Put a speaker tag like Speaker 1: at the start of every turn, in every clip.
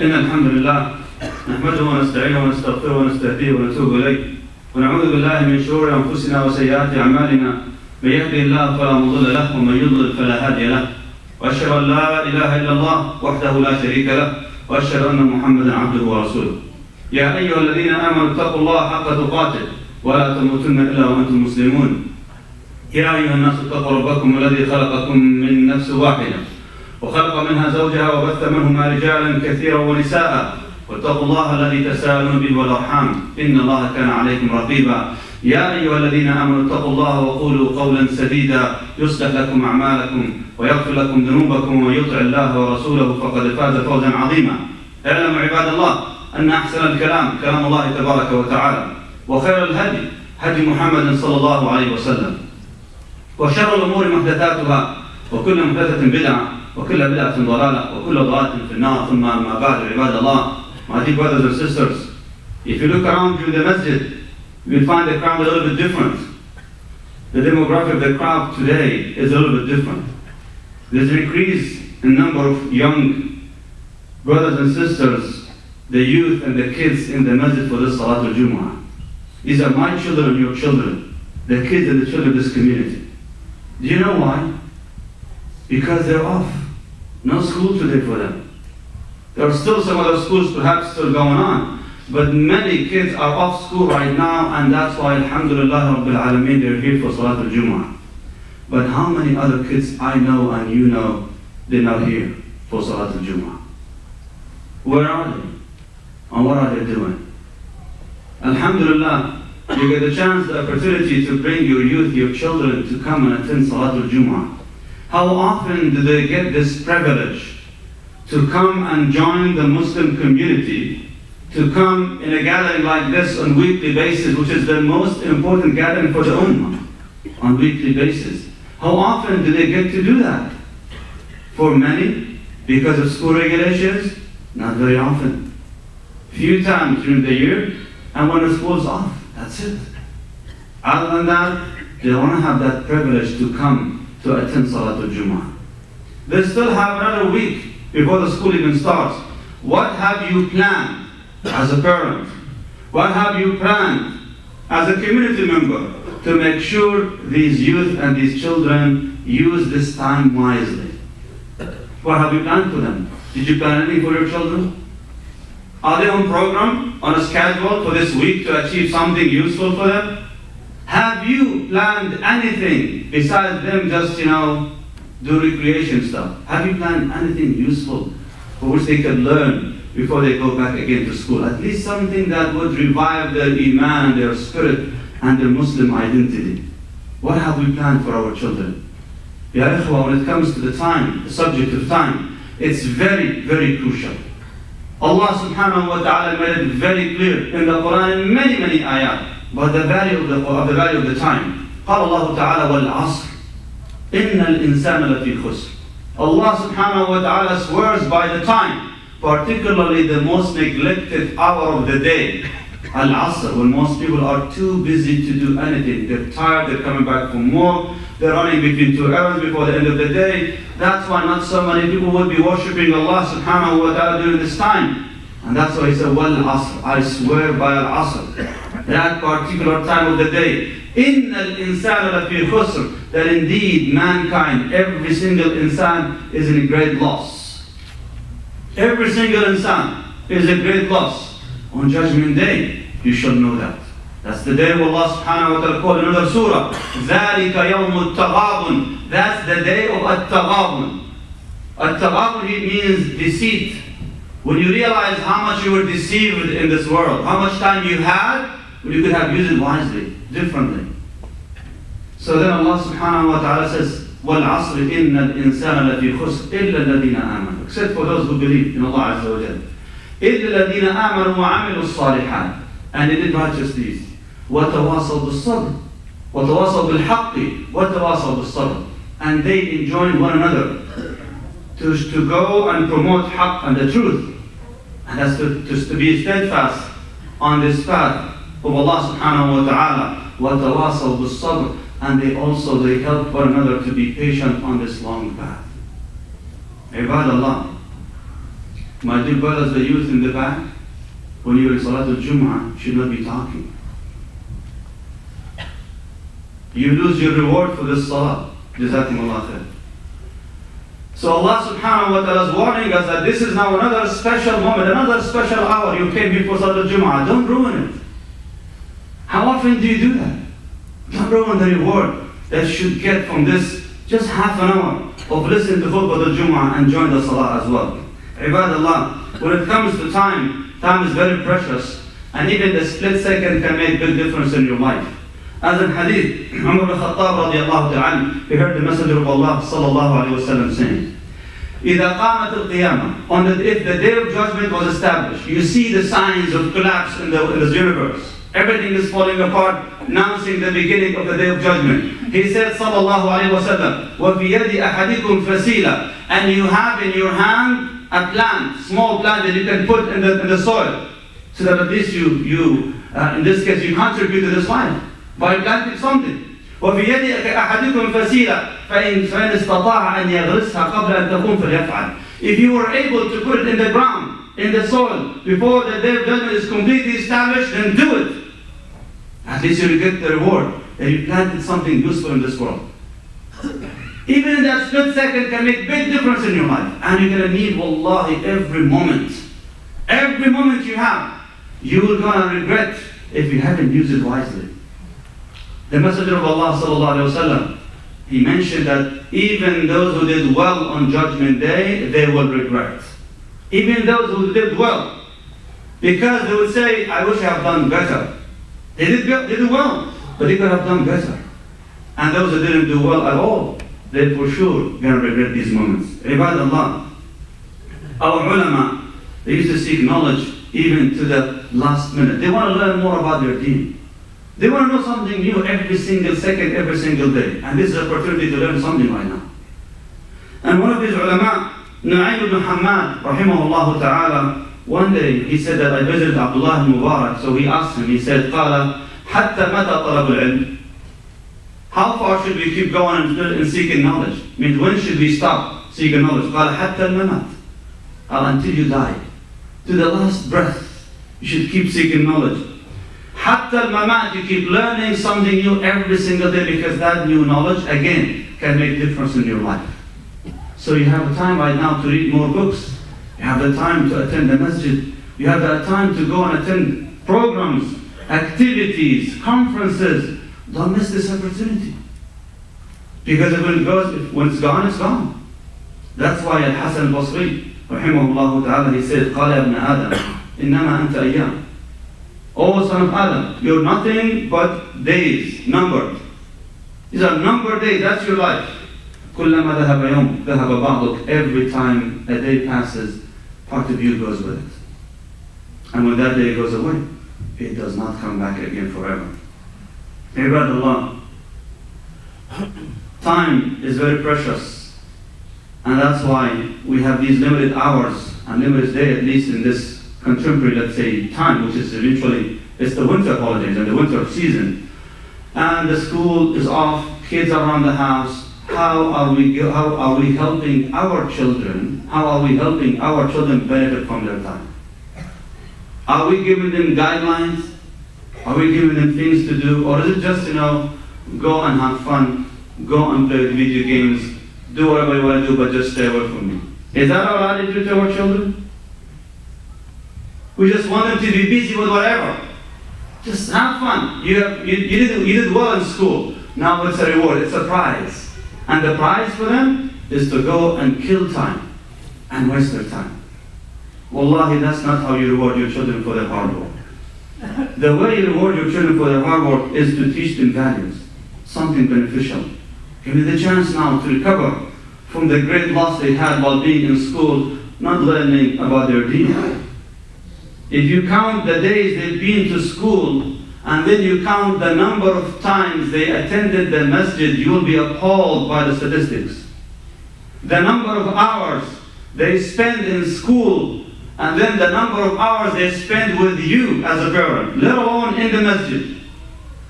Speaker 1: إن الحمد لله نحمده ونستعينه ونستغفره ونستهديه ونتوب إليه ونعوذ بالله من شرور أنفسنا وسيئات أعمالنا من يهده الله فلا مضل له ومن يضلل فلا هادي له وأشهد أن لا إله إلا الله وحده لا شريك له وأشهد أن محمدا عبده ورسوله. يا أيها الذين آمنوا اتقوا الله حق تقاته ولا تموتن إلا وأنتم مسلمون. يا أيها الناس اتقوا ربكم الذي خلقكم من نفس واحدة وخلق منها زوجها وبث منهما رجالا كثيرا ونساء واتقوا الله الذي تساءلون به والأرحام إن الله كان عليكم رقيبا. يا أيها الذين آمنوا اتقوا الله وقولوا قولا سديدا يصلح لكم أعمالكم ويغفر لكم ذنوبكم ومن يطع الله ورسوله فقد فاز فوزا عظيما. اعلموا عباد الله أن أحسن الكلام كلام الله تبارك وتعالى وخير الهدي هدي محمد صلى الله عليه وسلم وشر الأمور محدثاتها وكل محدثة بدعة وكل بدعة ضلالة وكل ضلالة في النار. ثم أما بعد عباد الله, my dear brothers and sisters, if you look around you in the masjid, you will find the crowd a little bit different. The demographic of the crowd today is a little bit different. There's an increase in number of young brothers and sisters, the youth and the kids in the masjid for this Salatul Jumu'ah. These are my children and your children, the kids and the children of this community. Do you know why? Because they're off. No school today for them. There are still some other schools perhaps still going on, but many kids are off school right now, and that's why alhamdulillah Rabbil Alameen they're here for Salatul Jumu'ah. But how many other kids I know and you know, they're not here for Salatul Jumu'ah? Where are they? And what are they doing? Alhamdulillah, you get the chance, the opportunity to bring your youth, your children to come and attend Salatul Jumu'ah. How often do they get this privilege to come and join the Muslim community, to come in a gathering like this on a weekly basis, which is the most important gathering for the Ummah, on a weekly basis? How often do they get to do that? For many, because of school regulations, not very often. Few times during the year, and when the school's off, that's it. Other than that, they want to have that privilege to come to attend Salatul Jumu'ah. They still have another week before the school even starts. What have you planned as a parent? What have you planned as a community member to make sure these youth and these children use this time wisely? What have you planned for them? Did you plan anything for your children? Are they on program, on a schedule for this week to achieve something useful for them? Have you planned anything besides them just, do recreation stuff? Have you planned anything useful for which they can learn before they go back again to school? At least something that would revive their iman, their spirit, and their Muslim identity. What have we planned for our children? Ya ikhwa, when it comes to the time, the subject of time, it's very, very crucial. Allah subhanahu wa ta'ala made it very clear in the Quran in many, many ayat about the value of the time. قال الله تعالى والعصر إن الإنسان لفي خسر. Allah subhanahu wa ta'ala swears by the time, particularly the most neglected hour of the day, Al-Asr, when most people are too busy to do anything. They're tired, they're coming back from work, they're running between 2 hours before the end of the day. That's why not so many people would be worshipping Allah subhanahu wa ta'ala during this time. And that's why he said, Wal-Asr, I swear by Al-Asr, that particular time of the day. إِنَّ الْإِنسَانَ لَفِي خُسْرٍ, that indeed mankind, every single insan is in a great loss. Every single insan is a great loss. On Judgment Day, you should know that. That's the day where Allah subhanahu wa ta'ala called in another surah, ذَلِكَ يَوْمُ التَّغَابُنِ. That's the day of At-Taghabun. At-Taghabun means deceit. When you realize how much you were deceived in this world, how much time you had, when you could have used it wisely, differently. So then Allah subhanahu wa ta'ala says, وَالْعَصْرِ إِنَّ الْإِنسَانَ لَفِي خُسْرٍ إِلَّا الَّذِينَ آمَنُوا. Except for those who believe in Allah Azza wa Jalla. إِلَّا الَّذِينَ آمَنُوا وَعَمِلُوا الصَّالِحَاتِ. And they did righteous deeds. وَتَوَاصَوْا بِالصَّبْرِ وَتَوَاصَوْا بِالْحَقِّ وَتَوَاصَوْا بِالصَّبْرِ. And they enjoined one another to go and promote haqq and the truth. And that's to be steadfast on this path of Allah subhanahu wa ta'ala. وَتَوَاصَوْا بِالصَّبْرِ. And they help one another to be patient on this long path. Ibadallah. My dear brothers, the youth in the back, when you're in Salatul Jum'ah, you should not be talking. You lose your reward for this salah. Jazakumullah khair. So Allah subhanahu wa ta'ala is warning us that this is now another special moment, another special hour. You came before Salatul Jum'ah. Don't ruin it. How often do you do that? Don't ruin the reward that you should get from this just half an hour of listening to Khutba al-Jum'ah and join the salah as well. Ibadallah, when it comes to time is very precious, and even the split second can make a big difference in your life. As in hadith, Umar ibn Khattab radiallahu ta'ala, he heard the Messenger of Allah sallallahu alayhi wa sallam saying, إِذَا قَامَتِ الْقِيَامَةِ, if the day of judgment was established, you see the signs of collapse in the universe. Everything is falling apart, announcing the beginning of the day of judgment. He said, sallallahu alayhi wa sallam, وَفِي يَدِ أَحَدِكُمْ فَسِيلًا, and you have in your hand a plant, small plant that you can put in the soil, so that at least you in this case, you contribute to this life by planting something. وَفِي يَدِ أَحَدِكُمْ فَسِيلًا فَإِنْ اسْتَطَاعَ أَنْ يَغْرِسْهَا قَبْلَ أَنْ تَقُومَ فَلْيَفْعَلْ. If you were able to put it in the ground, in the soil, before the day of judgment is completely established, then do it. At least you will get the reward that you planted something useful in this world. Even in that split second can make big difference in your life. And you're going to need, wallahi, every moment. Every moment you have, you're going to regret if you haven't used it wisely. The Messenger of Allah sallallahu alayhi wa sallam, he mentioned that even those who did well on Judgment Day, they will regret. Even those who did well. Because they would say, I wish I had done better. They did well, but they could have done better. And those who didn't do well at all, they for sure going to regret these moments. Ibadallah, our ulama, they used to seek knowledge even to the last minute. They want to learn more about their deen. They want to know something new every single second, every single day. And this is an opportunity to learn something right now. And one of these ulama, Nu'aym ibn Hammad, rahimahullah ta'ala, one day he said that I visited Abdullah ibn Mubarak, so he asked him, he said, قال حتى متى طلب العلم? How far should we keep going and seeking knowledge? Means when should we stop seeking knowledge? قال حتى الممات. Until you die. To the last breath, you should keep seeking knowledge. حتى الممات, you keep learning something new every single day, because that new knowledge, again, can make a difference in your life. So you have time right now to read more books. You have the time to attend the masjid. You have the time to go and attend programs, activities, conferences. Don't miss this opportunity. Because when it's gone, it's gone. That's why Al-Hasan al-Basri, rahimahullah ta'ala, he said, قال يا ابن آدم إنما أنت أيام. O son of Adam, you're nothing but days, numbered. These are numbered days, that's your life. كلما ذهب يوم ذهب بعضك. Every time a day passes, part of you goes with it. And when that day goes away, it does not come back again forever. Ibadallah, time is very precious. And that's why we have these limited hours and limited day, at least in this contemporary, let's say, time, which is eventually, it's the winter holidays and the winter season. And the school is off, kids are around the house. How are we helping our children? How are we helping our children benefit from their time? Are we giving them guidelines? Are we giving them things to do? Or is it just, go and have fun, go and play video games, do whatever you want to do, but just stay away from me? Is that our attitude to our children? We just want them to be busy with whatever. Just have fun. You did well in school. Now it's a reward, it's a prize. And the prize for them is to go and kill time and waste their time. Wallahi, that's not how you reward your children for their hard work. The way you reward your children for their hard work is to teach them values, something beneficial. Give them the chance now to recover from the great loss they had while being in school, not learning about their deen. If you count the days they've been to school, and then you count the number of times they attended the masjid, you will be appalled by the statistics. The number of hours they spend in school, and then the number of hours they spend with you as a parent, let alone in the masjid.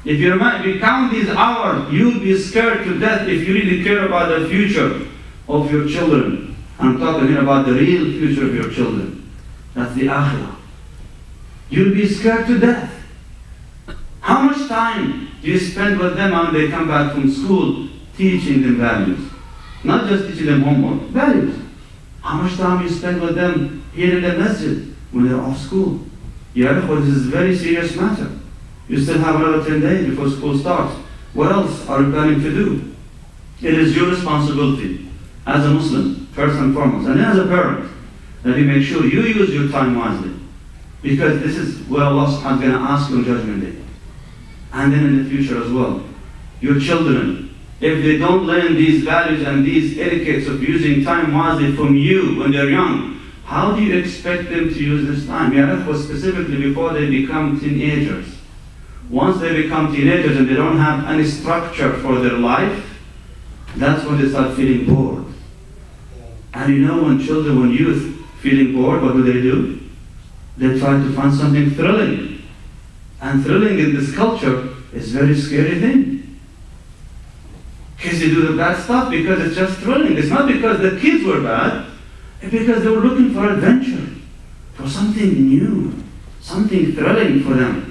Speaker 1: If you count these hours, you'll be scared to death if you really care about the future of your children. I'm talking here about the real future of your children. That's the akhirah. You'll be scared to death. How much time do you spend with them when they come back from school teaching them values? Not just teaching them homework, values. How much time you spend with them here in the masjid when they're off school? This is a very serious matter. You still have another 10 days before school starts. What else are you planning to do? It is your responsibility as a Muslim, first and foremost, and then as a parent, that you make sure you use your time wisely. Because this is what Allah subhanahu wa ta'ala is going to ask you on Judgment Day. And then in the future as well. Your children, if they don't learn these values and these etiquettes of using time wisely from you when they're young, how do you expect them to use this time? Specifically before they become teenagers. Once they become teenagers and they don't have any structure for their life, that's when they start feeling bored. And you know, when children, when youth feeling bored, what do? They try to find something thrilling. And thrilling in this culture is a very scary thing. Kids, they do the bad stuff because it's just thrilling. It's not because the kids were bad, it's because they were looking for adventure, for something new, something thrilling for them.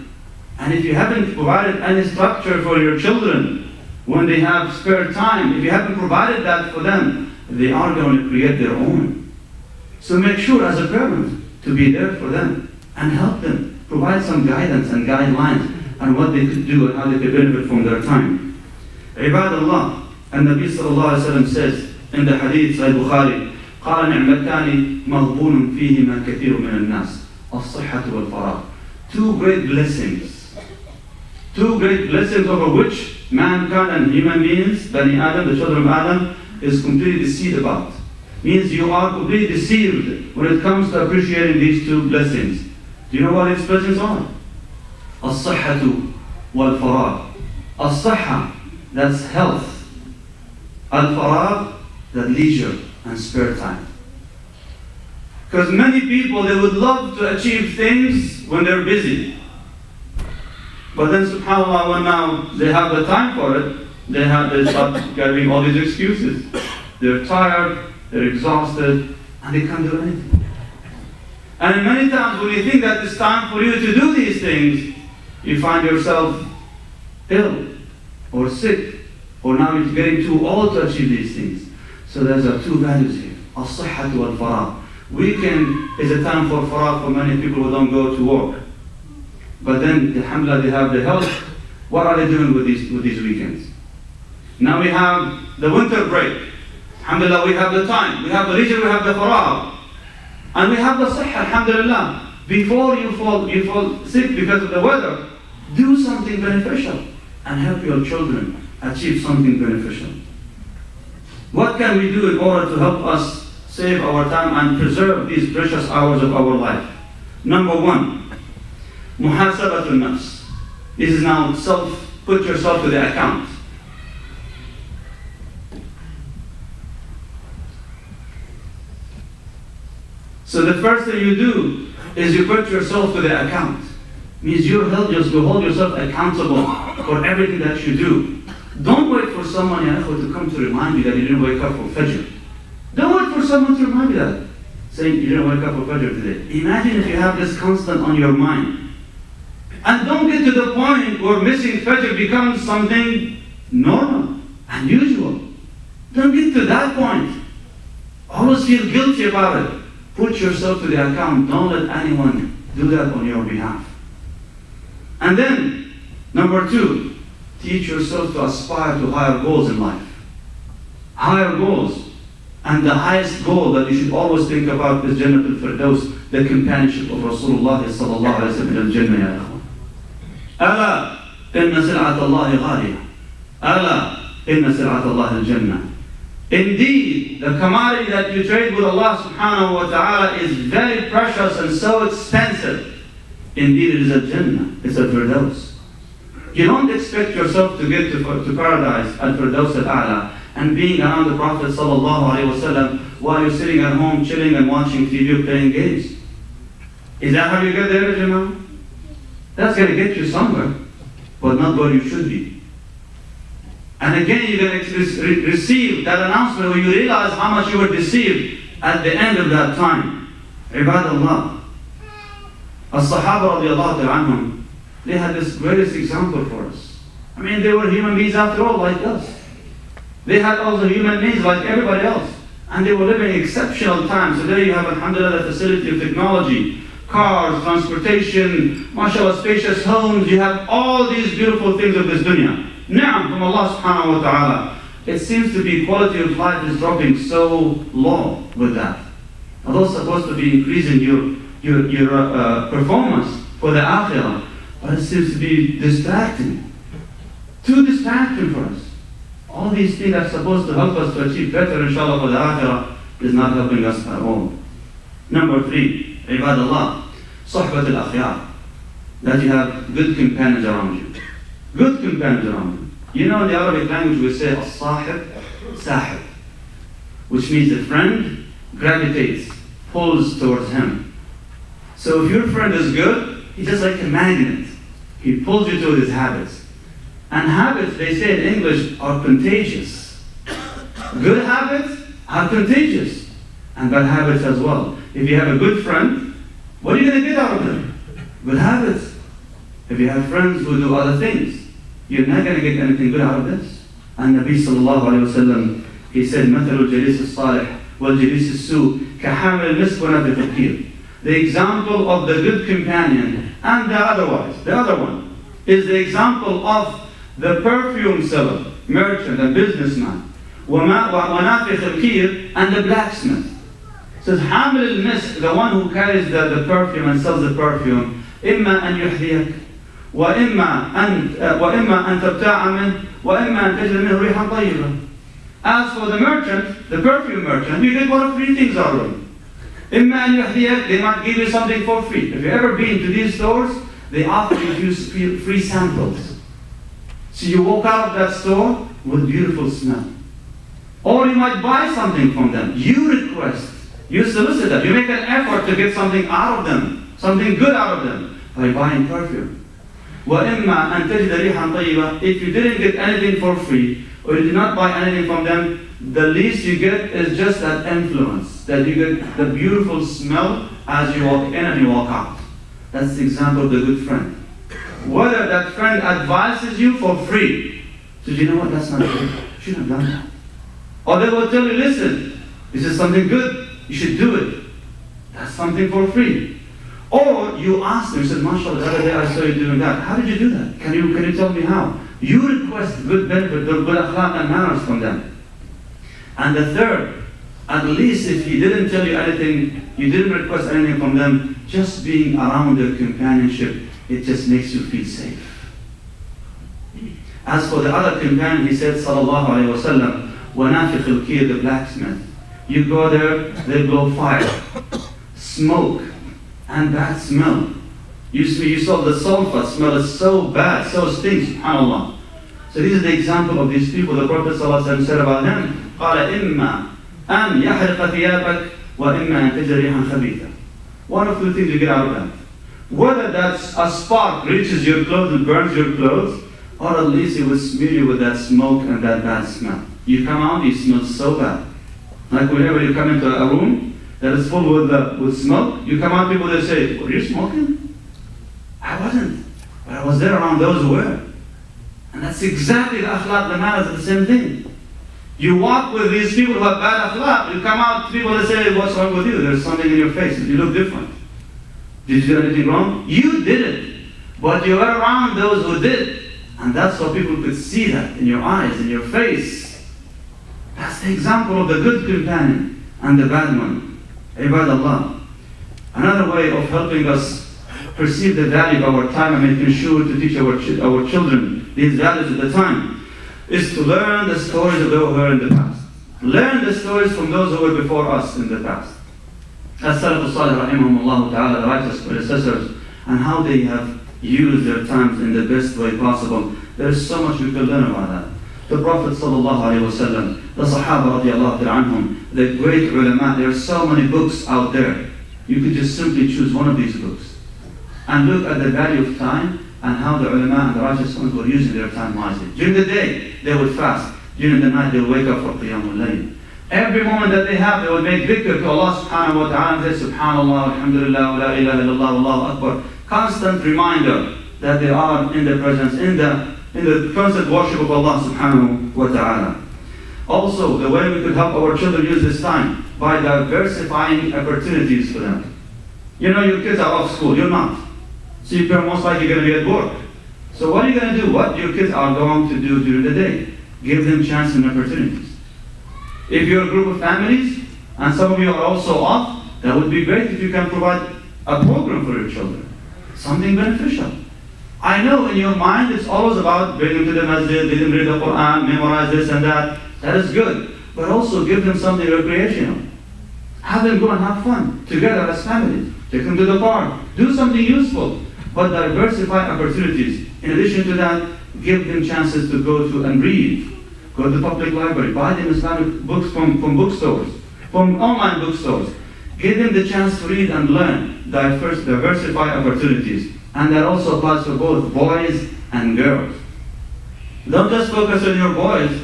Speaker 1: And if you haven't provided any structure for your children when they have spare time, if you haven't provided that for them, they are going to create their own. So make sure as a parent to be there for them and help them. Provide some guidance and guidelines on what they could do and how they could benefit from their time. Ibadallah, and Nabi sallallahu alayhi wa sallam says in the hadith, Sahih Bukhari, قال نعمتان مغبون فيهما كثير من الناس الصحة والفراغ. Two great blessings over which mankind and human beings, Bani Adam, the children of Adam, is completely deceived about. Means you are completely deceived when it comes to appreciating these two blessings. Do you know what these blessings are? الصحة والفراغ. الصحة, that's health. Al-faragh, that leisure and spare time. Because many people, they would love to achieve things when they're busy. But then subhanAllah, when now they have the time for it, they start giving all these excuses. They're tired, they're exhausted, and they can't do anything. And many times when you think that it's time for you to do these things, you find yourself ill or sick, or now you're getting too old to achieve these things. So there's two values here. As-sihhatu wal-faragh. Weekend is a time for faragh for many people who don't go to work. But then, alhamdulillah, they have the health. What are they doing with these weekends? Now we have the winter break. Alhamdulillah, we have the time. We have the leisure, we have the faragh. And we have the sihha, alhamdulillah. Before you fall sick because of the weather, do something beneficial and help your children achieve something beneficial. What can we do in order to help us save our time and preserve these precious hours of our life? Number one, muhasabatun nafs. This is now put yourself to the account. So the first thing you do is you put yourself to the account. Means you hold yourself accountable for everything that you do. Don't wait for someone to come to remind you that you didn't wake up for Fajr. Don't wait for someone to remind you that, saying you didn't wake up for Fajr today. Imagine if you have this constant on your mind. And don't get to the point where missing Fajr becomes something normal and usual. Don't get to that point. Always feel guilty about it. Put yourself to the account. Don't let anyone do that on your behalf. And then, number two, teach yourself to aspire to higher goals in life. Higher goals. And the highest goal that you should always think about is Jannah al-Firdaus, the companionship of Rasulullah sallallahu alayhi wa sallam in al-Jannah ya akhwan. Ala inna sil'at Allahi ghaliya. Ala inna sil'at Allahi al-Jannah. Indeed, the commodity that you trade with Allah subhanahu wa ta'ala is very precious and so expensive. Indeed, it is a Jannah. It's a Firdaus. You don't expect yourself to get to paradise at Firdaus al-A'la and being around the Prophet sallallahu alayhi wa sallam while you're sitting at home chilling and watching TV or playing games. Is that how you get there, Jama'ah? That's going to get you somewhere, but not where you should be. And again, you're going to receive that announcement where you realize how much you were deceived at the end of that time. Ibadallah, As-Sahaba radiallahu anhum, they had this greatest example for us. I mean, they were human beings after all, like us. They had also human needs like everybody else. And they were living exceptional times. Today you have, alhamdulillah, the facility of technology, cars, transportation, mashallah, spacious homes. You have all these beautiful things of this dunya. Ni'am from Allah subhanahu wa ta'ala. It seems to be quality of life is dropping so low with that. Although it's supposed to be increasing your performance for the akhirah, but it seems to be distracting. Too distracting for us. All these things that are supposed to help us to achieve better, inshallah, for the akhirah, is not helping us at all. Number 3, ibadallah, صحبة الأخيار. That you have good companions around you. Good companions around you. You know, in the Arabic language we say, as-sahib, sahib, which means the friend gravitates, pulls towards him. So if your friend is good, he's just like a magnet. He pulls you to his habits. And habits, they say in English, are contagious. Good habits are contagious. And bad habits as well. If you have a good friend, what are you going to get out of them? Good habits. If you have friends who do other things, you're not going to get anything good out of this. And Nabi sallallahu alayhi wa sallam, he said, مَثَلُ الْجَلِيسِ الصَّالِحِ وَالْجَلِيسِ السُّوءِ كَحَامِلِ الْمِسْكِ وَنَبِّ الْكِيرِ. The example of the good companion and the other one, is the example of the perfume seller, merchant and businessman, وَنَافِخِ الْكِيرِ, and the blacksmith. It says, حامل المسك, the one who carries the perfume and sells the perfume, إما أن يحذيك وإما أن تبتاع منه وإما أن تجد منه ريحا طيبة. As for the merchant, the perfume merchant, you get one of 3 things out of him. إما أن يحذيك, they might give you something for free. If you've ever been to these stores, they offer you free samples. So you walk out of that store with beautiful smell. Or you might buy something from them. You request, you solicit them, you make an effort to get something out of them, something good out of them, by buying perfume. وَإِمَّا أَن تَجِدَ رِيحًا طَيِّبًا. If you didn't get anything for free, or you did not buy anything from them, the least you get is just that influence, that you get the beautiful smell as you walk in and you walk out. That's the example of the good friend. Whether that friend advises you for free, so you know what, that's not good, you shouldn't have done that. Or they will tell you, listen, this is something good, you should do it. That's something for free. Or you ask them, you said, mashallah, the other day I saw you doing that. How did you do that? Can you tell me how? You request good benefit, good akhlaq and manners from them. And the third, at least if he didn't tell you anything, you didn't request anything from them, just being around their companionship, it just makes you feel safe. As for the other companion, he said, sallallahu alayhi wa sallam, وَنَافِخِ الْكِيرِ, the blacksmith. You go there, they blow fire, smoke, and bad smell. You saw the sulfur smell is so bad, so stinks, subhanAllah. So this is the example of these people. The Prophet ﷺ said about them, قَالَ إِمَّا أَنْ يَحْرِقَ ثِيَابَكَ وَإِمَّا أَنْ تَجْرِ عَنْ خَبِيثًا. One of the things you get out of that. Whether that's a spark reaches your clothes and burns your clothes, or at least it will smear you with that smoke and that bad smell. You come out, you smell so bad. Like whenever you come into a room that is full with smoke, you come out, people they say, were you smoking? I wasn't, but I was there around those who were. And that's exactly the akhlaq, the manners, are the same thing. You walk with these people who have bad akhlaq, you come out, people they say, what's wrong with you? There's something in your face, you look different. Did you do anything wrong? You did it, but you were around those who did. And that's so people could see that in your eyes, in your face. That's the example of the good companion and the bad one. Ibadallah. Another way of helping us perceive the value of our time and making sure to teach our children these values at the time is to learn the stories of those who were in the past. Learn the stories from those who were before us in the past. As-Salaf as-Salih rahimahumullah ta'ala, the righteous predecessors, and how they have used their times in the best way possible. There is so much we can learn about that. The Prophet sallallahu alaihi wasallam, the Sahaba radiallahu anhum, the great ulama, there are so many books out there. You could just simply choose one of these books and look at the value of time and how the ulama and the righteous ones were using their time wisely. During the day, they would fast. During the night, they would wake up for qiyamul layl. Every moment that they have, they will make dhikr to Allah subhanahu wa ta'ala and say, Subhanallah, Alhamdulillah, wa la ilaha illallah, Allahu Akbar. Constant reminder that they are in the presence, in the constant worship of Allah subhanahu wa ta'ala. Also, the way we could help our children use this time, by diversifying opportunities for them. You know, your kids are off school, you're not. So you're most likely going to be at work. So what are you going to do? What your kids are going to do during the day? Give them chances and opportunities. If you're a group of families, and some of you are also off, that would be great if you can provide a program for your children. Something beneficial. I know in your mind it's always about bring them to the masjid, let them read the Quran, memorize this and that. That is good. But also give them something recreational. Have them go and have fun together as families. Take them to the park. Do something useful. But diversify opportunities. In addition to that, give them chances to go to and read. Go to the public library. Buy them Islamic books from bookstores, from online bookstores. Give them the chance to read and learn. Diversify opportunities. And that also applies for both boys and girls. Don't just focus on your boys,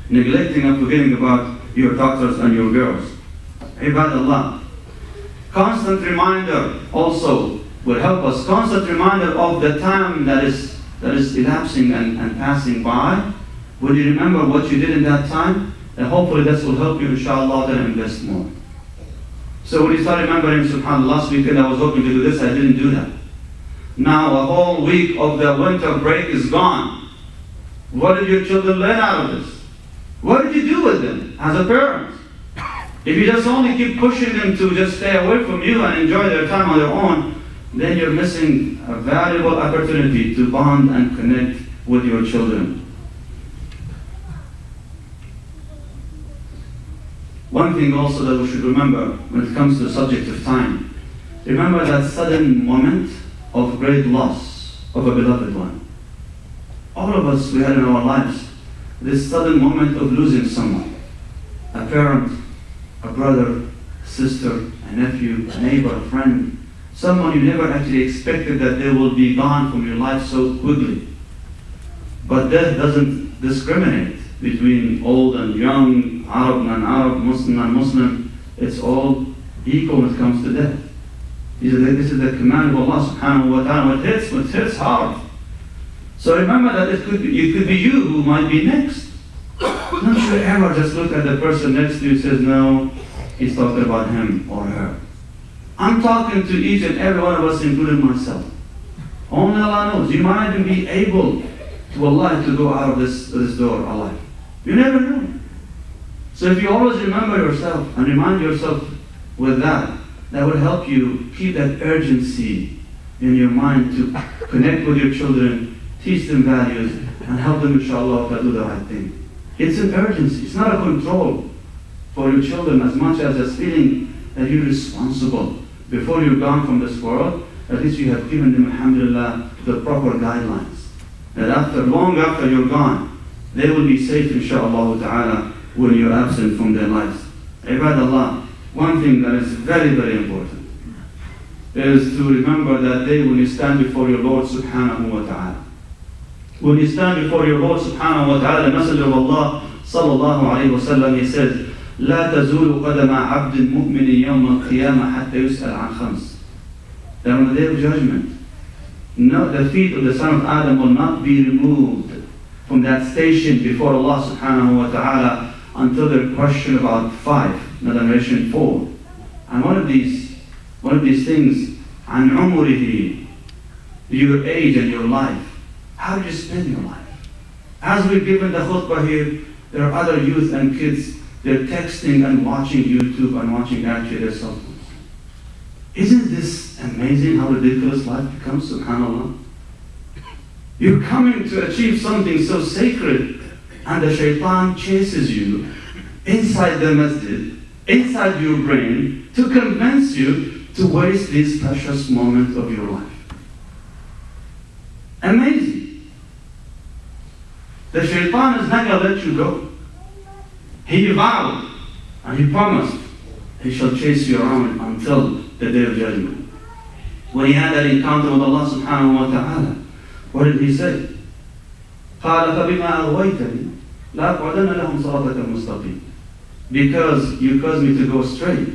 Speaker 1: neglecting and forgetting about your daughters and your girls. Ibadallah. Constant reminder also will help us. Constant reminder of the time that is elapsing and passing by. Will you remember what you did in that time? And hopefully this will help you, inshallah, to invest more. So when you start remembering, subhanAllah, last weekend I was hoping to do this, I didn't do that. Now a whole week of the winter break is gone. What did your children learn out of this? What did you do with them as a parent? If you just only keep pushing them to just stay away from you and enjoy their time on their own, then you're missing a valuable opportunity to bond and connect with your children. One thing also that we should remember when it comes to the subject of time, remember that sudden moment of great loss of a beloved one. All of us, we had in our lives this sudden moment of losing someone. A parent, a brother, a sister, a nephew, a neighbor, a friend. Someone you never actually expected that they will be gone from your life so quickly. But death doesn't discriminate between old and young, Arab, non-Arab, Muslim, non-Muslim. It's all equal when it comes to death. This is the command of Allah subhanahu wa ta'ala. It hits hard. So remember that it could be you who might be next. Don't you ever just look at the person next to you and says, no, he's talking about him or her. I'm talking to each and every one of us, including myself. Only Allah knows. You might even be able to Allah to go out of this door alive. You never know. So if you always remember yourself and remind yourself with that, that will help you keep that urgency in your mind to connect with your children, teach them values, and help them, inshallah, to do the right thing. It's an urgency. It's not a control for your children as much as a feeling that you're responsible. Before you're gone from this world, at least you have given them, alhamdulillah, the proper guidelines. That long after you're gone, they will be safe, inshallah ta'ala, when you're absent from their lives. Ibadallah, one thing that is very, very important is to remember that day when you stand before your Lord subhanahu wa ta'ala. When you stand before your Lord subhanahu wa ta'ala, the Messenger of Allah sallallahu alayhi wa sallam, he says, لا تزول قدم عبد مؤمن يوم القيامة حتى يسأل عن خمس. That on the day of judgment, the feet of the son of Adam will not be removed from that station before Allah subhanahu wa ta'ala until they're questioned about 5, another narration 4. And one of these things, عن عمره, your age and your life. How do you spend your life? As we've given the khutbah here, there are other youth and kids, they're texting and watching YouTube and watching actually their cell phones. Isn't this amazing how ridiculous life becomes, subhanAllah? You're coming to achieve something so sacred, and the shaitan chases you inside the masjid, inside your brain, to convince you to waste these precious moments of your life. Amazing. The shaitan is not going to let you go. He vowed and he promised he shall chase you around until the day of judgment. When he had that encounter with Allah subhanahu wa ta'ala, what did he say? قال فبما أغويتني لا أقعدن لهم صراطك المستقيم. because you caused me to go astray.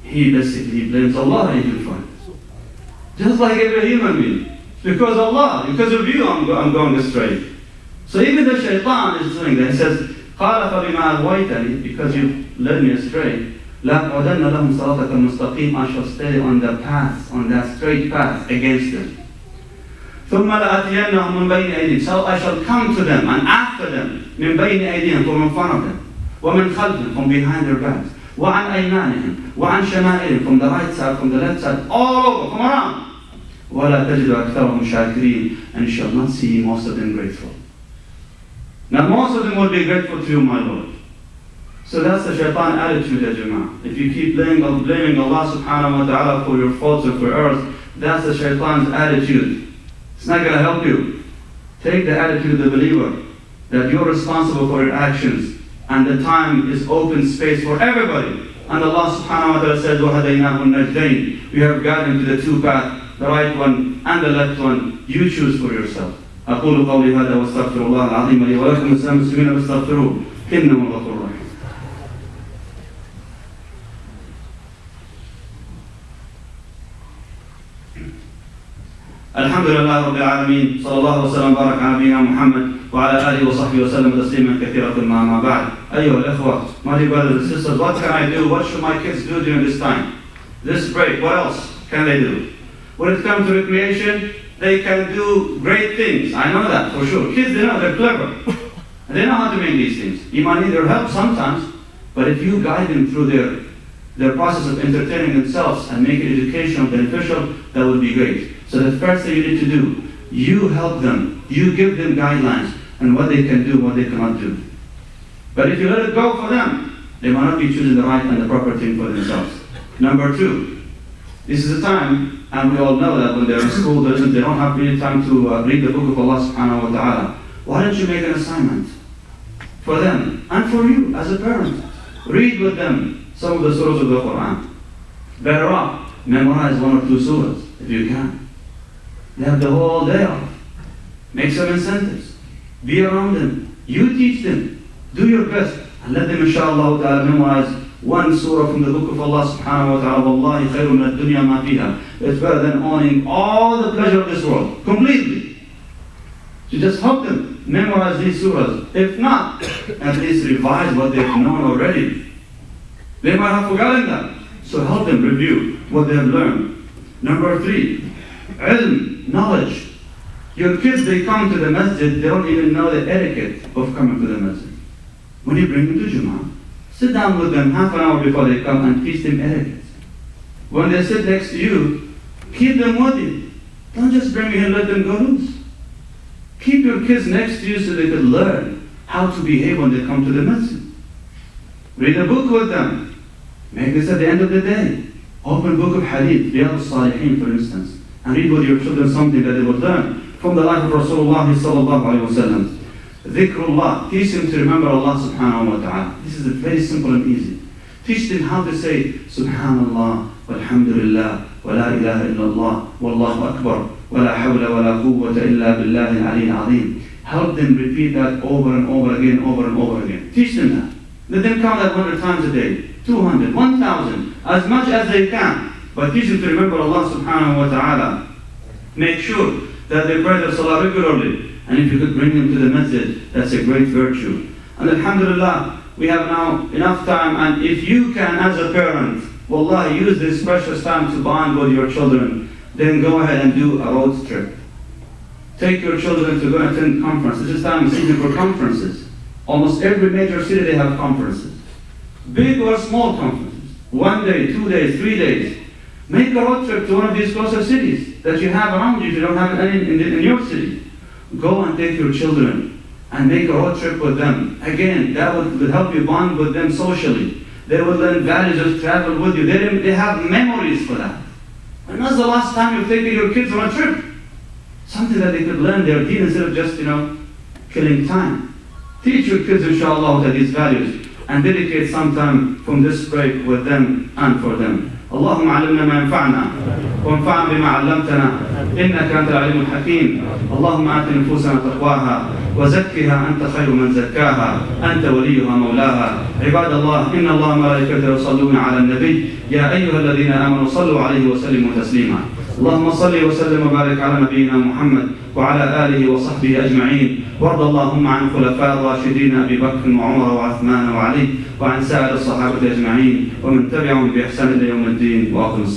Speaker 1: He basically blames Allah in hellfire. Just like every human being. Because Allah, because of you, I'm going astray. So even the shaitan is doing that. He says, قَالَ فَبِمَا أَغْوَيْتَنِي, because you led me astray, لَأَقْعُدَنَّ لَهُمْ صِرَاطَكَ الْمُسْتَقِيمَ, I shall stay on the path, on that straight path against them. ثُمَّ لَأَتِيَنَّهُمْ مِنْ بَيْنِ أَيْدِيهِمْ, so I shall come to them and after them, مِنْ بَيْنِ أَيْدِيهِمْ, from in front of them, وَمِنْ خَلْفِهِمْ, from behind their backs, وَعَنْ أَيْمَانِهِمْ, وَعَنْ شَمَائِلِهِمْ, from the right side, from the left side, all over, from around. وَلَا تَجِدُ أَكْثَرَهُمْ شَاكِرِينَ, and you shall not see most of them grateful. Now most of them will be grateful to you, my Lord. So that's the shaitan attitude, ya Jama'ah. If you keep blaming Allah subhanahu wa ta'ala for your faults or for yours, that's the shaitan's attitude. It's not going to help you. Take the attitude of the believer, that you're responsible for your actions, and the time is open space for everybody. And Allah subhanahu wa ta'ala said, وَهَدَيْنَاهُ النَّجْدَيْنِ, we have guided to the two paths, the right one and the left one. You choose for yourself. أقول قولي هذا واستغفر الله العظيم لي ولكم ولسائر المسلمين فاستغفروه إنه هو الغفور الرحيم. الحمد لله رب العالمين، صلى الله وسلم وبارك على نبينا محمد وعلى آله وصحبه وسلم تسليما كثيرا ما بعد. أيها الإخوة, my dear brothers and sisters, what can I do? What should my kids do during this time? This break, what else can they do? When it comes to recreation, they can do great things. I know that for sure. Kids, they know, they're clever. They know how to make these things. You might need their help sometimes, but if you guide them through their process of entertaining themselves and make it educational, beneficial, that would be great. So the first thing you need to do, you help them. You give them guidelines on what they can do, what they cannot do. But if you let it go for them, they might not be choosing the right and the proper thing for themselves. Number two, this is a time, and we all know that when they're in school, they don't have really time to read the book of Allah subhanahu wa ta'ala. Why don't you make an assignment for them and for you as a parent? Read with them some of the surahs of the Quran. Better off, memorize one or two surahs if you can. They have the whole day off. Make some incentives. Be around them. You teach them. Do your best. And let them, inshallah ta'ala, memorize one surah from the book of Allah subhanahu wa ta'ala. Wallahi khayrun min ad-dunya ma fiha. It's better than owning all the pleasure of this world. Completely. So just help them memorize these surahs. If not, at least revise what they've known already. They might have forgotten that. So help them review what they have learned. Number three, ilm, knowledge. Your kids, they come to the masjid, they don't even know the etiquette of coming to the masjid. When you bring them to Jummah, sit down with them half an hour before they come and teach them etiquette. When they sit next to you, keep them with you. Don't just bring them here and let them go loose. Keep your kids next to you so they can learn how to behave when they come to the masjid. Read a book with them. Make this at the end of the day. Open book of Hadith, Riyadh al-Salihin for instance, and read with your children something that they will learn from the life of Rasulullah sallallahu alayhi wa sallam. Dhikrullah, teach them to remember Allah subhanahu wa ta'ala. This is very simple and easy. Teach them how to say Subhanallah, walhamdulillah, wa la ilaha illallah, wallahu akbar, wa la hawla wa la quwwata illa billahi al-ali al-azim. Help them repeat that over and over again, over and over again. Teach them that. Let them count that 100 times a day, 200, 1,000, as much as they can. But teach them to remember Allah subhanahu wa ta'ala. Make sure that they pray their salah regularly. And if you could bring them to the masjid, that's a great virtue. And alhamdulillah, we have now enough time, and if you can as a parent, wallahi, use this precious time to bond with your children, then go ahead and do a road trip. Take your children to go and attend conferences. This is time season for conferences. Almost every major city they have conferences. Big or small conferences. 1 day, 2 days, 3 days. Make a road trip to one of these closer cities that you have around you if you don't have any in your city. Go and take your children and make a road trip with them. Again, that would help you bond with them socially. They will learn values of travel with you. They have memories for that. When was the last time you've taken your kids on a trip? Something that they could learn their deen instead of just, killing time. Teach your kids, inshallah, these values and dedicate some time from this break with them and for them. اللهم علمنا ما ينفعنا وانفعنا بما علمتنا، إنك أنت العليم الحكيم. اللهم آت نفوسنا تقواها وزكها أنت خير من زكاها، أنت وليها مولاها. عباد الله، إن الله وملائكته يصلون على النبي، يا أيها الذين آمنوا صلوا عليه وسلموا تسليما. اللهم صل وسلم وبارك على نبينا محمد وعلى آله وصحبه أجمعين، وارض اللهم عن الخلفاء الراشدين أبي بكر وعمر وعثمان وعلي، وعن سائر الصحابة أجمعين ومن تبعهم بإحسان إلى يوم الدين. وأقم الصلاة.